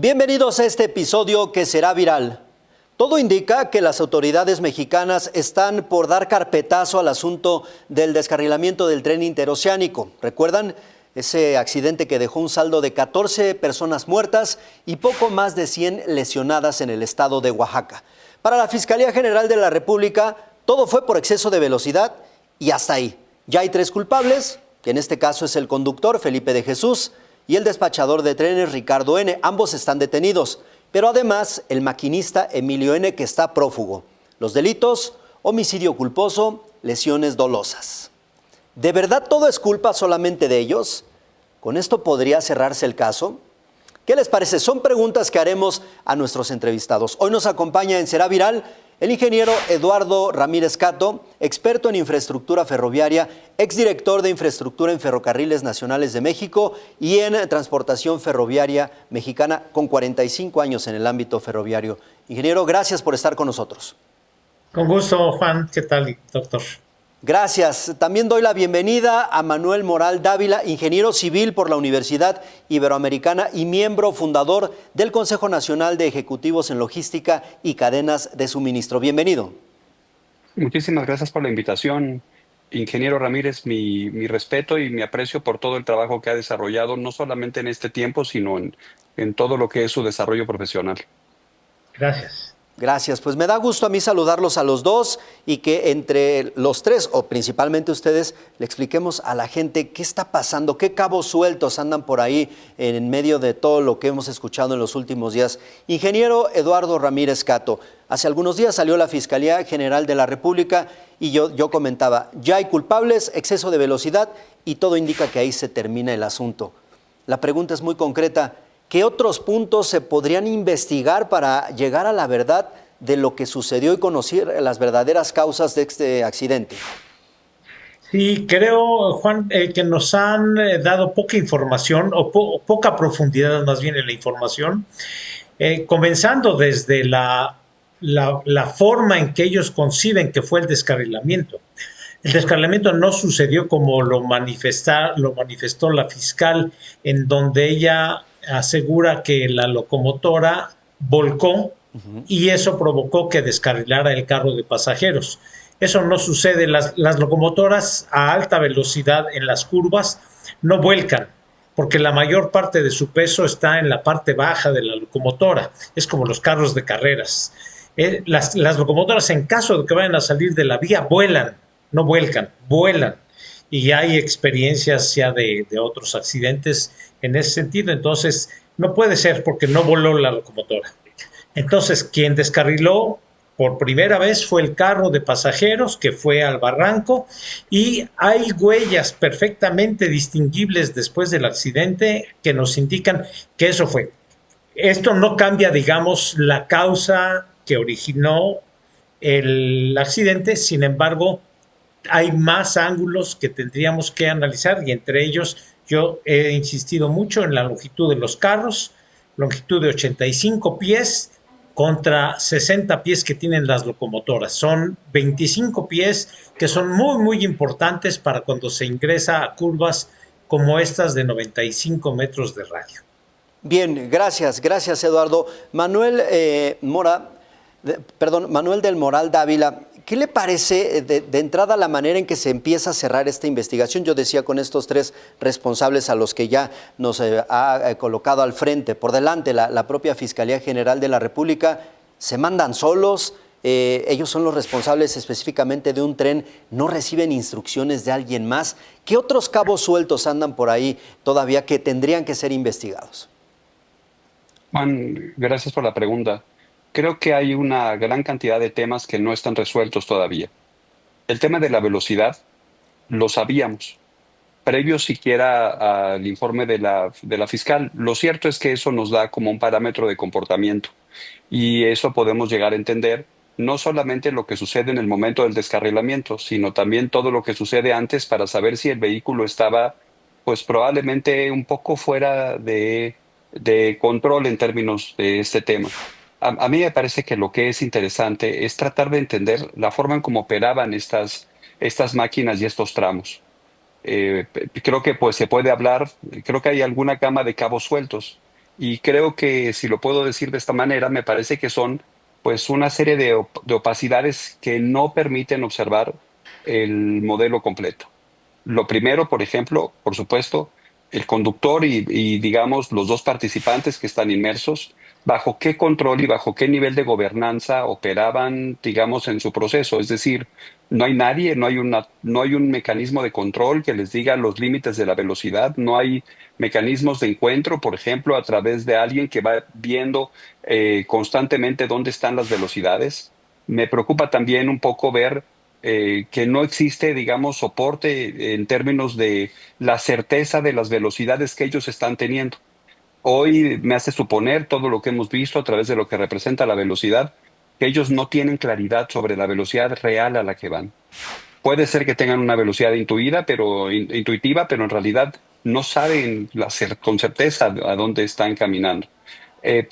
Bienvenidos a este episodio que será viral. Todo indica que las autoridades mexicanas están por dar carpetazo al asunto del descarrilamiento del tren interoceánico. ¿Recuerdan ese accidente que dejó un saldo de 14 personas muertas y poco más de 100 lesionadas en el estado de Oaxaca? Para la Fiscalía General de la República, todo fue por exceso de velocidad y hasta ahí. Ya hay 3 culpables, que en este caso es el conductor Felipe de Jesús y el despachador de trenes Ricardo N. Ambos están detenidos, pero además el maquinista Emilio N., que está prófugo. Los delitos: homicidio culposo, lesiones dolosas. ¿De verdad todo es culpa solamente de ellos? ¿Con esto podría cerrarse el caso? ¿Qué les parece? Son preguntas que haremos a nuestros entrevistados. Hoy nos acompaña en Será Viral el ingeniero Eduardo Ramírez Catto, experto en infraestructura ferroviaria, exdirector de infraestructura en Ferrocarriles Nacionales de México y en transportación ferroviaria mexicana, con 45 años en el ámbito ferroviario. Ingeniero, gracias por estar con nosotros. Con gusto, Juan. ¿Qué tal, doctor? Gracias. También doy la bienvenida a Manuel Moral Dávila, ingeniero civil por la Universidad Iberoamericana y miembro fundador del Consejo Nacional de Ejecutivos en Logística y Cadenas de Suministro. Bienvenido. Muchísimas gracias por la invitación, ingeniero Ramírez. Mi respeto y mi aprecio por todo el trabajo que ha desarrollado, no solamente en este tiempo, sino en todo lo que es su desarrollo profesional. Gracias. Gracias, pues me da gusto a mí saludarlos a los dos y que entre los tres, o principalmente ustedes, le expliquemos a la gente qué está pasando, qué cabos sueltos andan por ahí en medio de todo lo que hemos escuchado en los últimos días. Ingeniero Eduardo Ramírez Catto, hace algunos días salió la Fiscalía General de la República y yo comentaba, ya hay culpables, exceso de velocidad y todo indica que ahí se termina el asunto. La pregunta es muy concreta. ¿Qué otros puntos se podrían investigar para llegar a la verdad de lo que sucedió y conocer las verdaderas causas de este accidente? Sí, creo, Juan, que nos han dado poca información o poca profundidad más bien en la información, comenzando desde la forma en que ellos conciben que fue el descarrilamiento. El descarrilamiento no sucedió como lo manifestó la fiscal, en donde ella asegura que la locomotora volcó y eso provocó que descarrilara el carro de pasajeros. Eso no sucede. Las locomotoras a alta velocidad en las curvas no vuelcan, porque la mayor parte de su peso está en la parte baja de la locomotora. Es como los carros de carreras. Las locomotoras, en caso de que vayan a salir de la vía, vuelan, no vuelcan, vuelan. Y hay experiencias ya de otros accidentes en ese sentido. Entonces, no puede ser porque no voló la locomotora. Entonces, quien descarriló por primera vez fue el carro de pasajeros que fue al barranco y hay huellas perfectamente distinguibles después del accidente que nos indican que eso fue. Esto no cambia, digamos, la causa que originó el accidente, sin embargo, hay más ángulos que tendríamos que analizar y entre ellos yo he insistido mucho en la longitud de los carros, longitud de 85 pies contra 60 pies que tienen las locomotoras. Son 25 pies que son muy, muy importantes para cuando se ingresa a curvas como estas de 95 metros de radio. Bien, gracias Eduardo. Manuel Manuel del Moral Dávila, ¿qué le parece de entrada la manera en que se empieza a cerrar esta investigación? Yo decía, con estos 3 responsables a los que ya nos ha colocado al frente, por delante la propia Fiscalía General de la República, ¿se mandan solos? Ellos son los responsables específicamente de un tren, no reciben instrucciones de alguien más. ¿Qué otros cabos sueltos andan por ahí todavía que tendrían que ser investigados? Juan, gracias por la pregunta. Creo que hay una gran cantidad de temas que no están resueltos todavía. El tema de la velocidad lo sabíamos, previo siquiera al informe de la fiscal. Lo cierto es que eso nos da como un parámetro de comportamiento y eso podemos llegar a entender no solamente lo que sucede en el momento del descarrilamiento, sino también todo lo que sucede antes para saber si el vehículo estaba, pues probablemente un poco fuera de control en términos de este tema. A mí me parece que lo que es interesante es tratar de entender la forma en cómo operaban estas máquinas y estos tramos. Creo que pues se puede hablar, creo que hay alguna gama de cabos sueltos. Y creo que, si lo puedo decir de esta manera, me parece que son pues una serie de opacidades que no permiten observar el modelo completo. Lo primero, por ejemplo, por supuesto, el conductor y, digamos, los dos participantes que están inmersos, bajo qué control y bajo qué nivel de gobernanza operaban, digamos, en su proceso. Es decir, no hay nadie, no hay un mecanismo de control que les diga los límites de la velocidad, no hay mecanismos de encuentro, por ejemplo, a través de alguien que va viendo constantemente dónde están las velocidades. Me preocupa también un poco ver que no existe, digamos, soporte en términos de la certeza de las velocidades que ellos están teniendo. Hoy me hace suponer todo lo que hemos visto a través de lo que representa la velocidad, que ellos no tienen claridad sobre la velocidad real a la que van. Puede ser que tengan una velocidad intuitiva, pero en realidad no saben con certeza a dónde están caminando.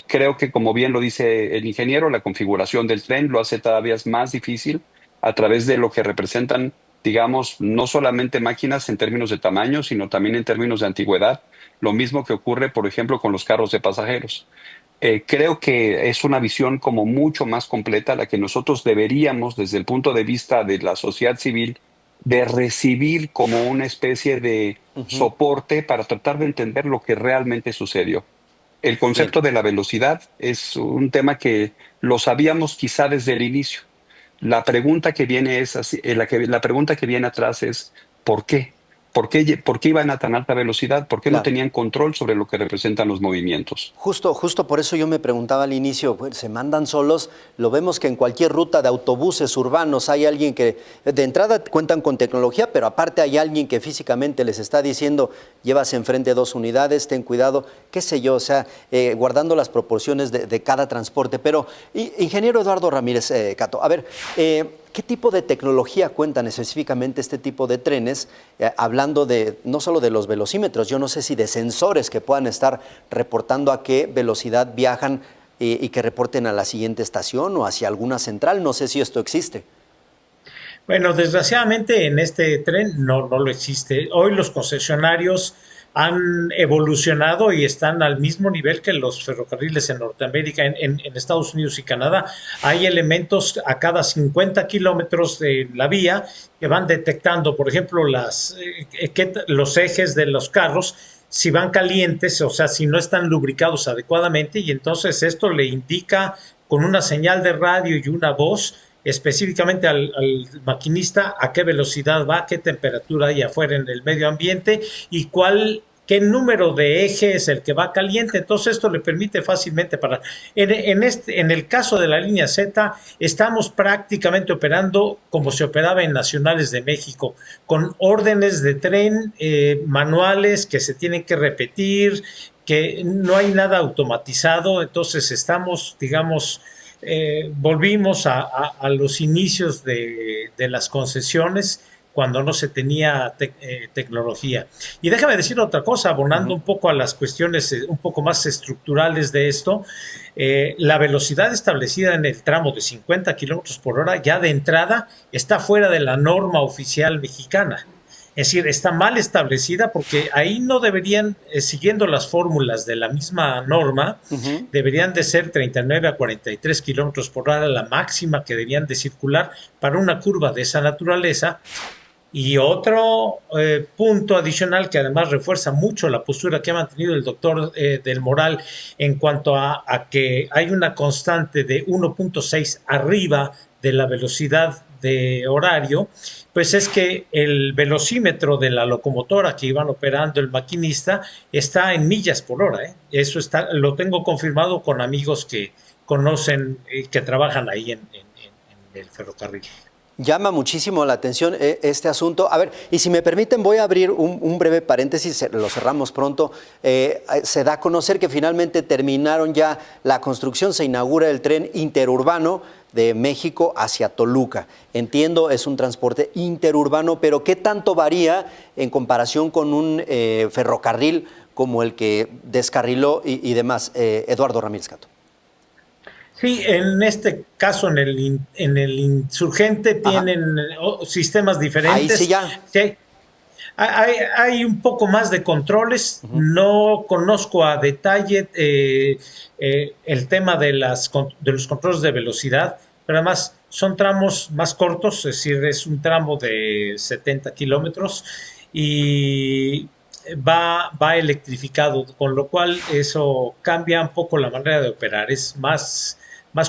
Creo que, como bien lo dice el ingeniero, la configuración del tren lo hace todavía más difícil a través de lo que representan, digamos, no solamente máquinas en términos de tamaño, sino también en términos de antigüedad. Lo mismo que ocurre, por ejemplo, con los carros de pasajeros. Creo que es una visión como mucho más completa la que nosotros deberíamos, desde el punto de vista de la sociedad civil, de recibir como una especie de Ujú. soporte para tratar de entender lo que realmente sucedió. El Bien. concepto de la velocidad es un tema que lo sabíamos quizá desde el inicio. La pregunta que viene es así, la pregunta que viene atrás es ¿por qué? ¿Por qué iban a tan alta velocidad? ¿Por qué no Claro. tenían control sobre lo que representan los movimientos? Justo por eso yo me preguntaba al inicio, pues, ¿se mandan solos? Lo vemos que en cualquier ruta de autobuses urbanos hay alguien que de entrada cuentan con tecnología, pero aparte hay alguien que físicamente les está diciendo, llevas enfrente 2 unidades, ten cuidado, qué sé yo, o sea, guardando las proporciones de cada transporte. Pero, ingeniero Eduardo Ramírez Cato, a ver, ¿qué tipo de tecnología cuentan específicamente este tipo de trenes? Hablando de no solo de los velocímetros, yo no sé si de sensores que puedan estar reportando a qué velocidad viajan y que reporten a la siguiente estación o hacia alguna central. No sé si esto existe. Bueno, desgraciadamente en este tren no lo existe. Hoy los concesionarios han evolucionado y están al mismo nivel que los ferrocarriles en Norteamérica, en Estados Unidos y Canadá. Hay elementos a cada 50 kilómetros de la vía que van detectando, por ejemplo, los ejes de los carros, si van calientes, o sea, si no están lubricados adecuadamente, y entonces esto le indica con una señal de radio y una voz específicamente al maquinista a qué velocidad va, qué temperatura hay afuera en el medio ambiente y qué número de eje es el que va caliente. Entonces esto le permite fácilmente parar. En el caso de la línea Z, estamos prácticamente operando como se operaba en Nacionales de México, con órdenes de tren manuales que se tienen que repetir, que no hay nada automatizado. Entonces estamos, digamos, volvimos a los inicios de las concesiones cuando no se tenía tecnología. Y déjame decir otra cosa, abonando Ujú. un poco a las cuestiones un poco más estructurales de esto, la velocidad establecida en el tramo de 50 kilómetros por hora ya de entrada está fuera de la norma oficial mexicana. Es decir, está mal establecida porque ahí no deberían, siguiendo las fórmulas de la misma norma, Ujú. deberían de ser 39 a 43 kilómetros por hora la máxima que deberían de circular para una curva de esa naturaleza. Y otro punto adicional que además refuerza mucho la postura que ha mantenido el doctor del Moral en cuanto a que hay una constante de 1.6 arriba de la velocidad de horario, pues es que el velocímetro de la locomotora que iban operando el maquinista está en millas por hora. Eso lo tengo confirmado con amigos que conocen, que trabajan ahí en el ferrocarril. Llama muchísimo la atención este asunto. A ver, y si me permiten, voy a abrir un breve paréntesis, lo cerramos pronto. Se da a conocer que finalmente terminaron ya la construcción, se inaugura el tren interurbano de México hacia Toluca. Entiendo, es un transporte interurbano, pero ¿qué tanto varía en comparación con un ferrocarril como el que descarriló y demás? Eduardo Ramírez Cato. Sí, en este caso, en el insurgente Ajá. tienen sistemas Ahí sí diferentes. ya. Sí, Hay un poco más de controles, no conozco a detalle el tema de los controles de velocidad, pero además son tramos más cortos, es decir, es un tramo de 70 kilómetros y va electrificado, con lo cual eso cambia un poco la manera de operar, es más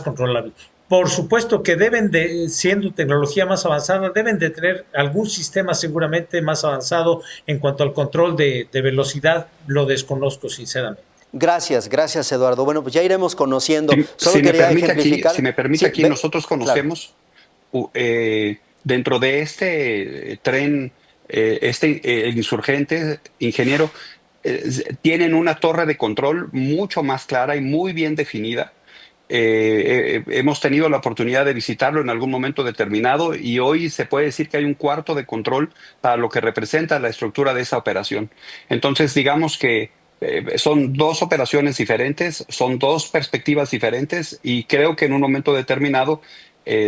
controlable. Por supuesto que deben de, siendo tecnología más avanzada, deben de tener algún sistema seguramente más avanzado en cuanto al control de velocidad, lo desconozco sinceramente. Gracias, gracias Eduardo. Bueno, pues ya iremos conociendo. Solo Si me quería permite aquí, ejemplificar. Sí, nosotros claro. conocemos dentro de este tren, el insurgente, ingeniero, tienen una torre de control mucho más clara y muy bien definida. Hemos tenido la oportunidad de visitarlo en algún momento determinado y hoy se puede decir que hay un cuarto de control para lo que representa la estructura de esa operación. Entonces, digamos que son dos operaciones diferentes, son dos perspectivas diferentes y creo que en un momento determinado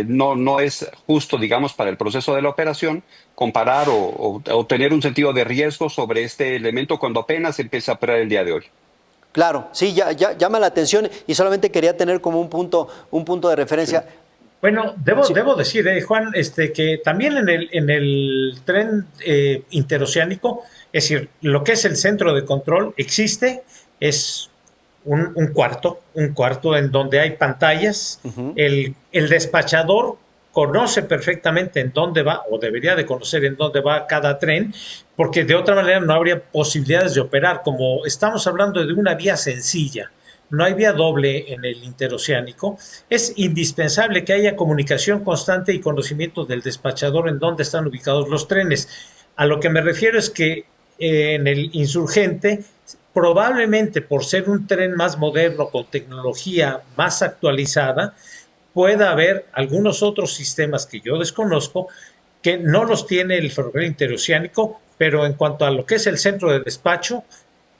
no es justo, digamos, para el proceso de la operación comparar o tener un sentido de riesgo sobre este elemento cuando apenas empieza a operar el día de hoy. Claro, sí, ya llama la atención y solamente quería tener como un punto de Sí. referencia. Bueno, Sí, debo decir, Juan, que también en el tren interoceánico, es decir, lo que es el centro de control existe, es un cuarto en donde hay pantallas. ujú, El despachador conoce perfectamente en dónde va, o debería de conocer en dónde va cada tren, porque de otra manera no habría posibilidades de operar. Como estamos hablando de una vía sencilla, no hay vía doble en el interoceánico, es indispensable que haya comunicación constante y conocimiento del despachador en dónde están ubicados los trenes. A lo que me refiero es que en el insurgente, probablemente por ser un tren más moderno, con tecnología más actualizada, pueda haber algunos otros sistemas que yo desconozco que no los tiene el ferrocarril interoceánico, pero en cuanto a lo que es el centro de despacho,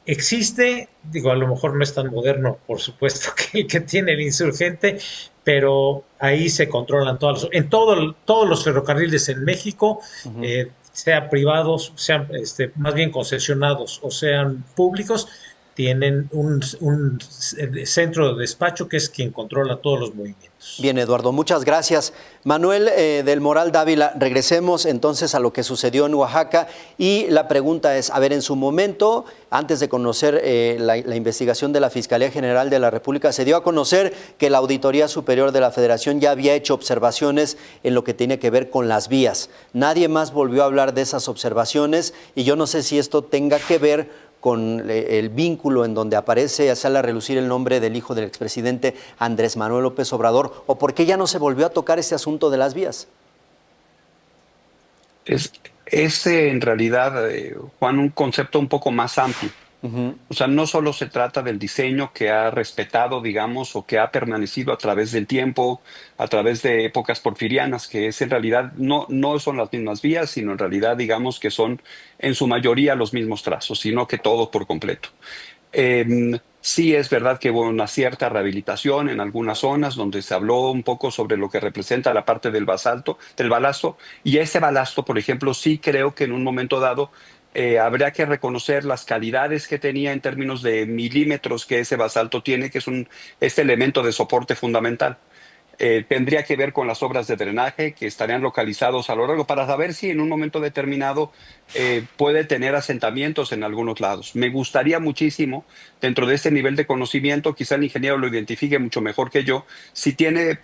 existe, digo, a lo mejor no es tan moderno, por supuesto, que el que tiene el insurgente, pero ahí se controlan todos los ferrocarriles en México, ujú. sea privados, sean más bien concesionados o sean públicos, tienen un centro de despacho que es quien controla todos los movimientos. Bien, Eduardo, muchas gracias. Manuel del Moral Dávila, regresemos entonces a lo que sucedió en Oaxaca y la pregunta es, a ver, en su momento, antes de conocer la investigación de la Fiscalía General de la República, se dio a conocer que la Auditoría Superior de la Federación ya había hecho observaciones en lo que tiene que ver con las vías. Nadie más volvió a hablar de esas observaciones y yo no sé si esto tenga que ver con el vínculo en donde aparece, sale a relucir el nombre del hijo del expresidente Andrés Manuel López Obrador, o por qué ya no se volvió a tocar este asunto de las vías. Es en realidad, Juan, un concepto un poco más amplio. Ujú. O sea, no solo se trata del diseño que ha respetado, digamos, o que ha permanecido a través del tiempo, a través de épocas porfirianas, que es en realidad, no son las mismas vías, sino en realidad, digamos, que son en su mayoría los mismos trazos, sino que todo por completo. Sí es verdad que hubo una cierta rehabilitación en algunas zonas donde se habló un poco sobre lo que representa la parte del basalto, del balasto, y ese balasto, por ejemplo, sí creo que en un momento dado habría que reconocer las calidades que tenía en términos de milímetros que ese basalto tiene, que es este elemento de soporte fundamental. Tendría que ver con las obras de drenaje que estarían localizados a lo largo para saber si en un momento determinado puede tener asentamientos en algunos lados. Me gustaría muchísimo, dentro de este nivel de conocimiento, quizá el ingeniero lo identifique mucho mejor que yo, si tiene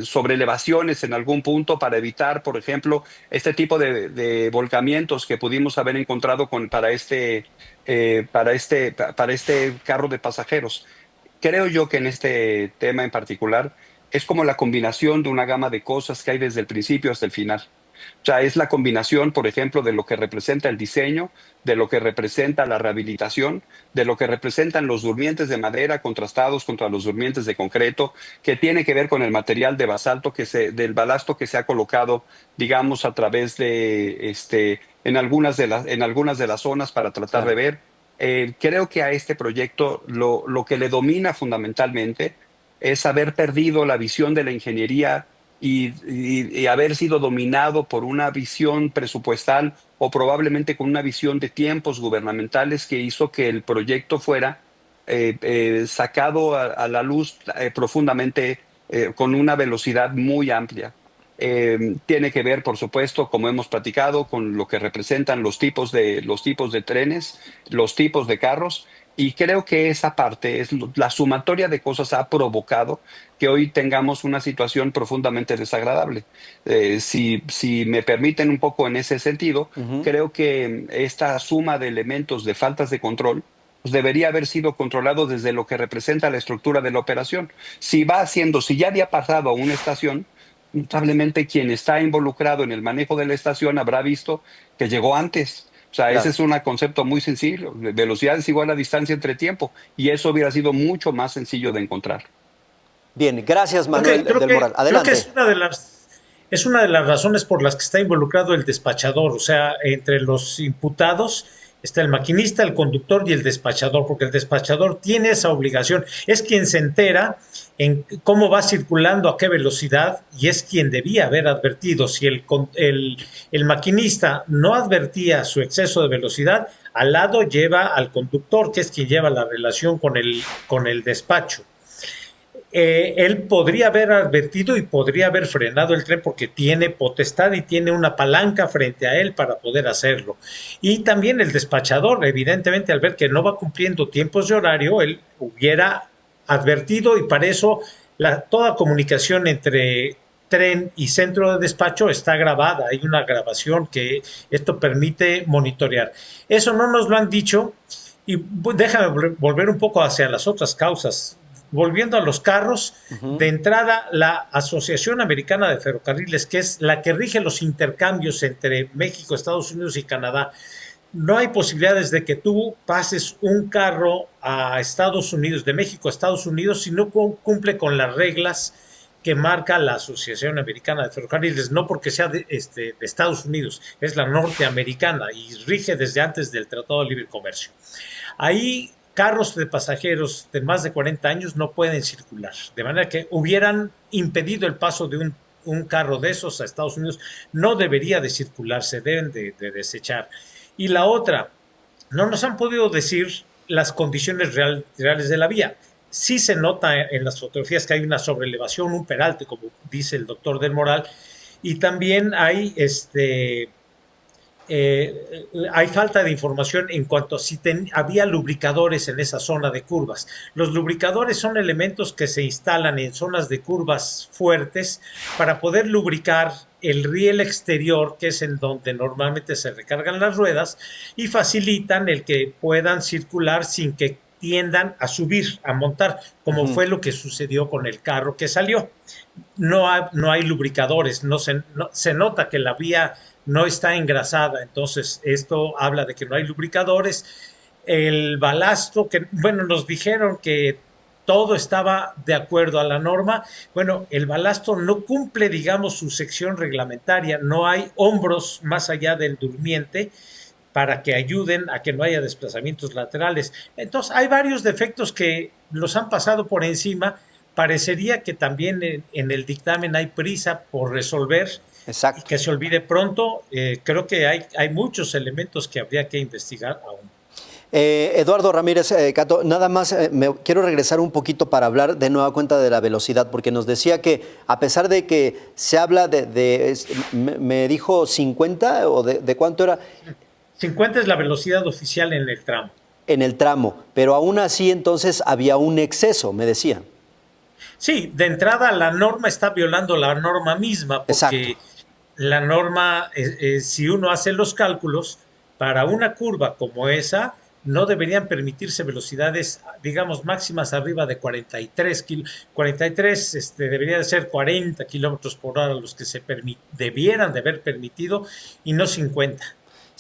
sobrelevaciones en algún punto para evitar, por ejemplo, este tipo de volcamientos que pudimos haber encontrado para este carro de pasajeros. Creo yo que en este tema en particular es como la combinación de una gama de cosas que hay desde el principio hasta el final. O sea, es la combinación, por ejemplo, de lo que representa el diseño, de lo que representa la rehabilitación, de lo que representan los durmientes de madera contrastados contra los durmientes de concreto, que tiene que ver con el material de basalto del balasto que se ha colocado, digamos, a través de en algunas de las zonas para tratar de Claro. ver. Creo que a este proyecto lo que le domina fundamentalmente es haber perdido la visión de la ingeniería y haber sido dominado por una visión presupuestal o probablemente con una visión de tiempos gubernamentales que hizo que el proyecto fuera sacado a la luz profundamente con una velocidad muy amplia. Tiene que ver, por supuesto, como hemos platicado, con lo que representan los tipos de trenes, los tipos de carros, y creo que esa parte es la sumatoria de cosas ha provocado que hoy tengamos una situación profundamente desagradable. Si me permiten un poco en ese sentido, Ujú. creo que esta suma de elementos de faltas de control pues debería haber sido controlado desde lo que representa la estructura de la operación. Si ya había pasado a una estación, notablemente quien está involucrado en el manejo de la estación habrá visto que llegó antes. O sea, ese Claro. es un concepto muy sencillo. Velocidad es igual a distancia entre tiempo. Y eso hubiera sido mucho más sencillo de encontrar. Bien, gracias Creo que, Manuel creo del que, Moral. creo que Adelante. es una de las razones por las que está involucrado el despachador. O sea, entre los imputados está el maquinista, el conductor y el despachador, porque el despachador tiene esa obligación. Es quien se entera en cómo va circulando, a qué velocidad, y es quien debía haber advertido. Si el maquinista no advertía su exceso de velocidad, al lado lleva al conductor, que es quien lleva la relación con el despacho. Él podría haber advertido y podría haber frenado el tren porque tiene potestad y tiene una palanca frente a él para poder hacerlo. Y también el despachador, evidentemente, al ver que no va cumpliendo tiempos de horario, él hubiera advertido, y para eso toda comunicación entre tren y centro de despacho está grabada. Hay una grabación que esto permite monitorear. Eso no nos lo han dicho. Y déjame volver un poco hacia las otras causas. Volviendo a los carros, de Ujú. entrada, la Asociación Americana de Ferrocarriles, que es la que rige los intercambios entre México, Estados Unidos y Canadá, no hay posibilidades de que tú pases un carro a Estados Unidos, de México a Estados Unidos, si no cumple con las reglas que marca la Asociación Americana de Ferrocarriles, no porque sea de Estados Unidos, es la norteamericana y rige desde antes del Tratado de Libre Comercio. Ahí carros de pasajeros de más de 40 años no pueden circular, de manera que hubieran impedido el paso de un carro de esos a Estados Unidos. No debería de circular, se deben de desechar. Y la otra, no nos han podido decir las condiciones reales de la vía. Sí se nota en las fotografías que hay una sobrelevación, un peralte, como dice el doctor del Moral, y también hay falta de información en cuanto a si había lubricadores en esa zona de curvas. Los lubricadores son elementos que se instalan en zonas de curvas fuertes para poder lubricar el riel exterior, que es en donde normalmente se recargan las ruedas, y facilitan el que puedan circular sin que tiendan a subir, a montar, como Ujú. fue lo que sucedió con el carro que salió. No hay lubricadores, se nota que la vía no está engrasada, entonces esto habla de que no hay lubricadores. El balasto, que bueno, nos dijeron que todo estaba de acuerdo a la norma. Bueno, el balasto no cumple, digamos, su sección reglamentaria, no hay hombros más allá del durmiente para que ayuden a que no haya desplazamientos laterales. Entonces, hay varios defectos que los han pasado por encima. Parecería que también en el dictamen hay prisa por resolver y Exacto. que se olvide pronto. Creo que hay muchos elementos que habría que investigar aún. Eduardo Ramírez Cato, nada más me quiero regresar un poquito para hablar de nueva cuenta de la velocidad, porque nos decía que a pesar de que se habla me dijo 50 o de cuánto era 50 es la velocidad oficial en el tramo. en el tramo, pero aún así entonces había un exceso, me decía. Sí, de entrada la norma está violando la norma misma, Exacto. porque la norma, si uno hace los cálculos, para una curva como esa, no deberían permitirse velocidades, digamos, máximas arriba de 43 43, debería de ser 40 kilómetros por hora los que debieran de haber permitido, y no 50.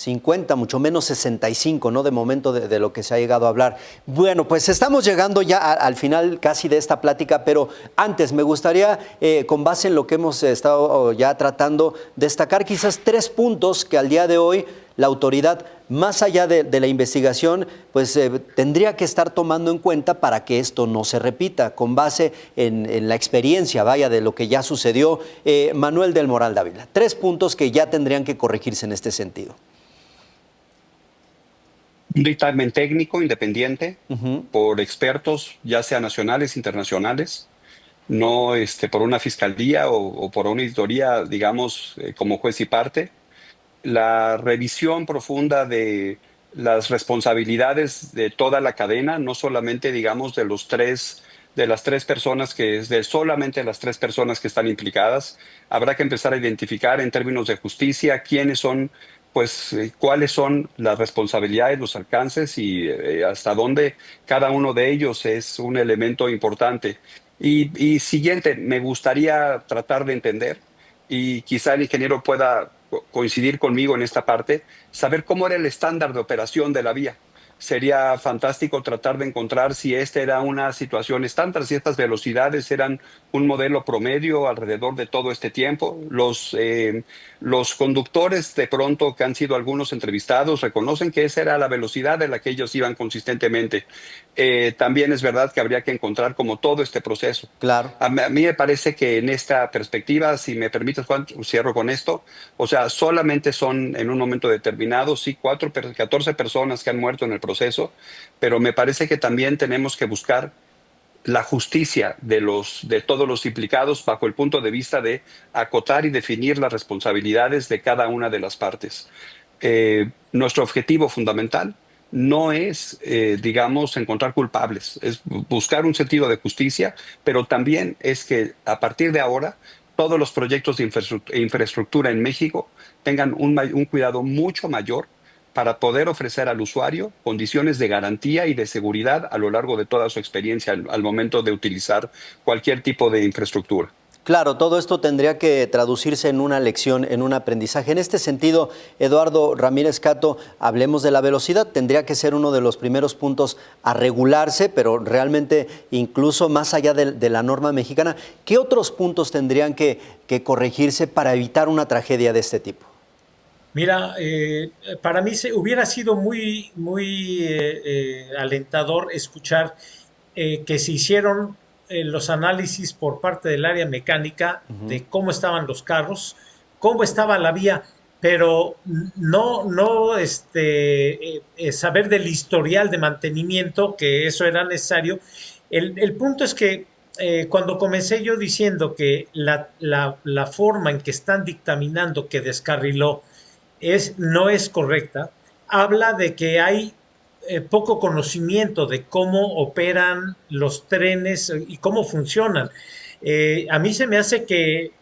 50, mucho menos 65, ¿no? De momento de lo que se ha llegado a hablar. Bueno, pues estamos llegando ya al final casi de esta plática, pero antes me gustaría, con base en lo que hemos estado ya tratando, destacar quizás 3 puntos que al día de hoy la autoridad, más allá de la investigación, pues tendría que estar tomando en cuenta para que esto no se repita, con base en la experiencia, vaya, de lo que ya sucedió. Manuel del Moral Dávila, 3 puntos que ya tendrían que corregirse en este sentido. Un dictamen técnico independiente por expertos, ya sea nacionales, internacionales, no por una fiscalía o por una auditoría, digamos, como juez y parte. La revisión profunda de las responsabilidades de toda la cadena, no solamente, digamos, de las tres personas solamente las 3 personas que están implicadas. Habrá que empezar a identificar en términos de justicia quiénes son, pues, cuáles son las responsabilidades, los alcances y hasta dónde cada uno de ellos es un elemento importante. Y siguiente, me gustaría tratar de entender, y quizá el ingeniero pueda coincidir conmigo en esta parte, saber cómo era el estándar de operación de la vía. Sería fantástico tratar de encontrar si esta era una situación estándar, si estas velocidades eran un modelo promedio alrededor de todo este tiempo. Los conductores, de pronto, que han sido algunos entrevistados, reconocen que esa era la velocidad a la que ellos iban consistentemente. También es verdad que habría que encontrar como todo este proceso. Claro. A mí me parece que en esta perspectiva, si me permites, Juan, cierro con esto, o sea, solamente son en un momento determinado, sí, 14 personas que han muerto en el proceso, pero me parece que también tenemos que buscar la justicia de todos los implicados bajo el punto de vista de acotar y definir las responsabilidades de cada una de las partes. Nuestro objetivo fundamental no es, digamos, encontrar culpables, es buscar un sentido de justicia, pero también es que a partir de ahora todos los proyectos de infraestructura en México tengan un cuidado mucho mayor para poder ofrecer al usuario condiciones de garantía y de seguridad a lo largo de toda su experiencia al momento de utilizar cualquier tipo de infraestructura. Claro, todo esto tendría que traducirse en una lección, en un aprendizaje. En este sentido, Eduardo Ramírez Catto, hablemos de la velocidad. Tendría que ser uno de los primeros puntos a regularse, pero realmente incluso más allá de la norma mexicana, ¿qué otros puntos tendrían que corregirse para evitar una tragedia de este tipo? Mira, para mí hubiera sido muy alentador escuchar que se hicieron los análisis por parte del área mecánica de cómo estaban los carros, cómo estaba la vía, pero no saber del historial de mantenimiento, que eso era necesario. El punto es que cuando comencé yo diciendo que la forma en que están dictaminando que descarriló no es correcta, habla de que hay poco conocimiento de cómo operan los trenes y cómo funcionan. A mí se me hace que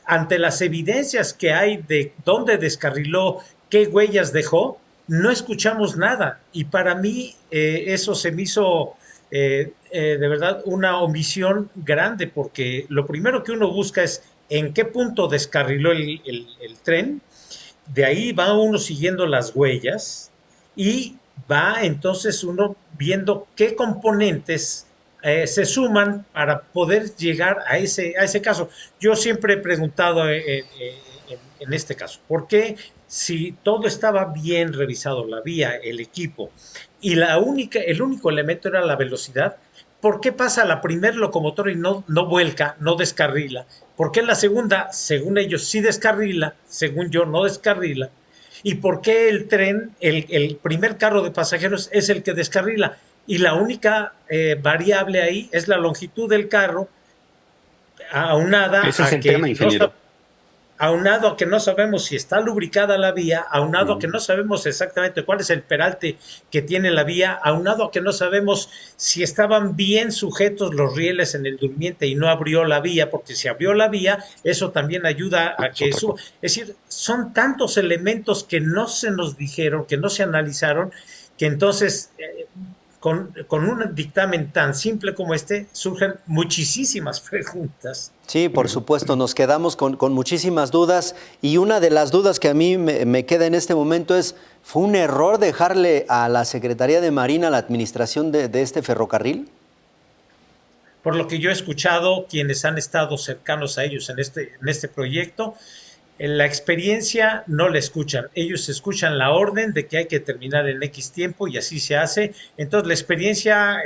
ante las evidencias que hay de dónde descarriló, qué huellas dejó, no escuchamos nada. Y para mí eso se me hizo de verdad una omisión grande, porque lo primero que uno busca es en qué punto descarriló el tren. De ahí va uno siguiendo las huellas y va entonces uno viendo qué componentes se suman para poder llegar a ese caso. Yo siempre he preguntado en este caso, ¿por qué si todo estaba bien revisado, la vía, el equipo, y el único elemento era la velocidad? ¿Por qué pasa la primer locomotora y no vuelca, no descarrila? ¿Por qué la segunda, según ellos, sí descarrila, según yo, no descarrila? ¿Y por qué el tren, el primer carro de pasajeros es el que descarrila? Y la única variable ahí es la longitud del carro, aunada Ese es a el tema, ingeniero. aunado a que no sabemos si está lubricada la vía, aunado a que no sabemos exactamente cuál es el peralte que tiene la vía, aunado a que no sabemos si estaban bien sujetos los rieles en el durmiente y no abrió la vía, porque si abrió la vía, eso también ayuda a que suba. Es decir, son tantos elementos que no se nos dijeron, que no se analizaron, que entonces con un dictamen tan simple como este surgen muchísimas preguntas. Sí, por supuesto, nos quedamos con muchísimas dudas y una de las dudas que a mí me queda en este momento es, ¿fue un error dejarle a la Secretaría de Marina la administración de este ferrocarril? Por lo que yo he escuchado, quienes han estado cercanos a ellos en este proyecto, en la experiencia no la escuchan. Ellos escuchan la orden de que hay que terminar en X tiempo y así se hace. Entonces la experiencia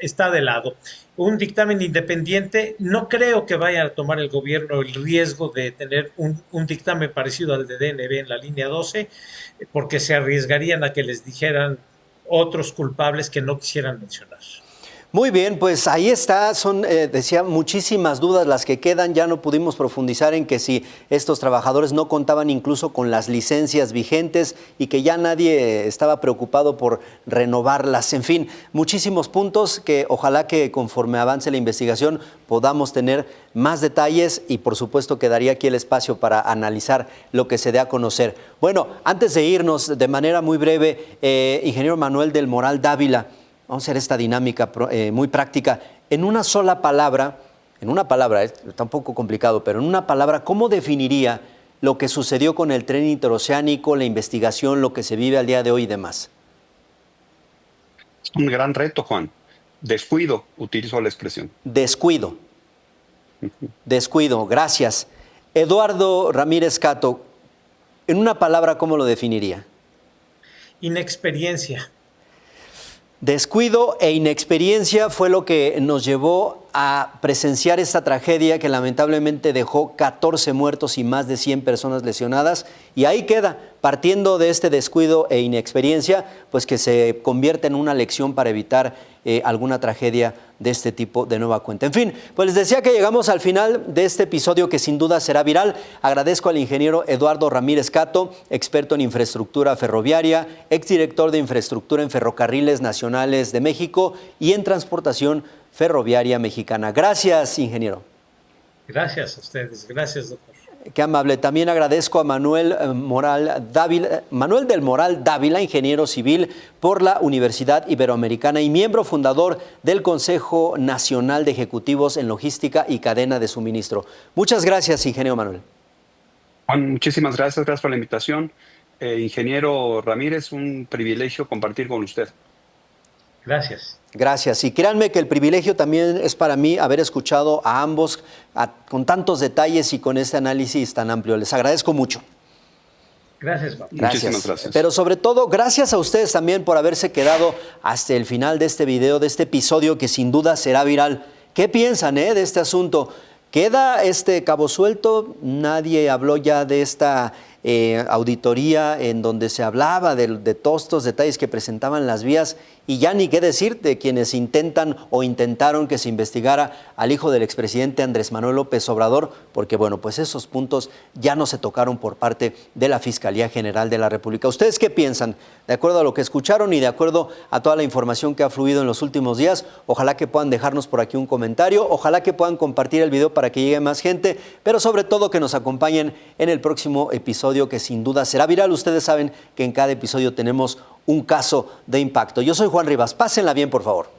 está de lado. Un dictamen independiente, no creo que vaya a tomar el gobierno el riesgo de tener un dictamen parecido al de DNB en la línea 12, porque se arriesgarían a que les dijeran otros culpables que no quisieran mencionar. Muy bien, pues ahí está, son, decía, muchísimas dudas las que quedan, ya no pudimos profundizar en que si estos trabajadores no contaban incluso con las licencias vigentes y que ya nadie estaba preocupado por renovarlas, en fin, muchísimos puntos que ojalá que conforme avance la investigación podamos tener más detalles y por supuesto quedaría aquí el espacio para analizar lo que se dé a conocer. Bueno, antes de irnos de manera muy breve, ingeniero Manuel del Moral Dávila, vamos a hacer esta dinámica muy práctica. En una sola palabra, está un poco complicado, pero en una palabra, ¿cómo definiría lo que sucedió con el tren interoceánico, la investigación, lo que se vive al día de hoy y demás? Es un gran reto, Juan. Descuido, utilizo la expresión. Descuido. Descuido, gracias. Eduardo Ramírez Catto, en una palabra, ¿cómo lo definiría? Inexperiencia. Descuido e inexperiencia fue lo que nos llevó a presenciar esta tragedia que lamentablemente dejó 14 muertos y más de 100 personas lesionadas. Y ahí queda, partiendo de este descuido e inexperiencia, pues que se convierte en una lección para evitar alguna tragedia de este tipo de nueva cuenta. En fin, pues les decía que llegamos al final de este episodio que sin duda será viral. Agradezco al ingeniero Eduardo Ramírez Catto, experto en infraestructura ferroviaria, exdirector de infraestructura en Ferrocarriles Nacionales de México y en transportación ferroviaria mexicana. Gracias, ingeniero. Gracias a ustedes. Gracias, doctor. Qué amable. También agradezco a Manuel del Moral Dávila, ingeniero civil por la Universidad Iberoamericana y miembro fundador del Consejo Nacional de Ejecutivos en Logística y Cadena de Suministro. Muchas gracias, ingeniero Manuel. Juan, muchísimas gracias por la invitación. Ingeniero Ramírez, un privilegio compartir con usted. Gracias. Gracias. Y créanme que el privilegio también es para mí haber escuchado a ambos con tantos detalles y con este análisis tan amplio. Les agradezco mucho. Gracias, Juan. Muchísimas gracias. Pero sobre todo, gracias a ustedes también por haberse quedado hasta el final de este video, de este episodio que sin duda será viral. ¿Qué piensan de este asunto? ¿Queda este cabo suelto? Nadie habló ya de esta auditoría en donde se hablaba de todos estos detalles que presentaban las vías y ya ni qué decir de quienes intentan o intentaron que se investigara al hijo del expresidente Andrés Manuel López Obrador, porque bueno, pues esos puntos ya no se tocaron por parte de la Fiscalía General de la República. ¿Ustedes qué piensan? De acuerdo a lo que escucharon y de acuerdo a toda la información que ha fluido en los últimos días, ojalá que puedan dejarnos por aquí un comentario, ojalá que puedan compartir el video para que llegue más gente, pero sobre todo que nos acompañen en el próximo episodio que sin duda será viral. Ustedes saben que en cada episodio tenemos un caso de impacto. Yo soy Juan Rivas, pásenla bien por favor.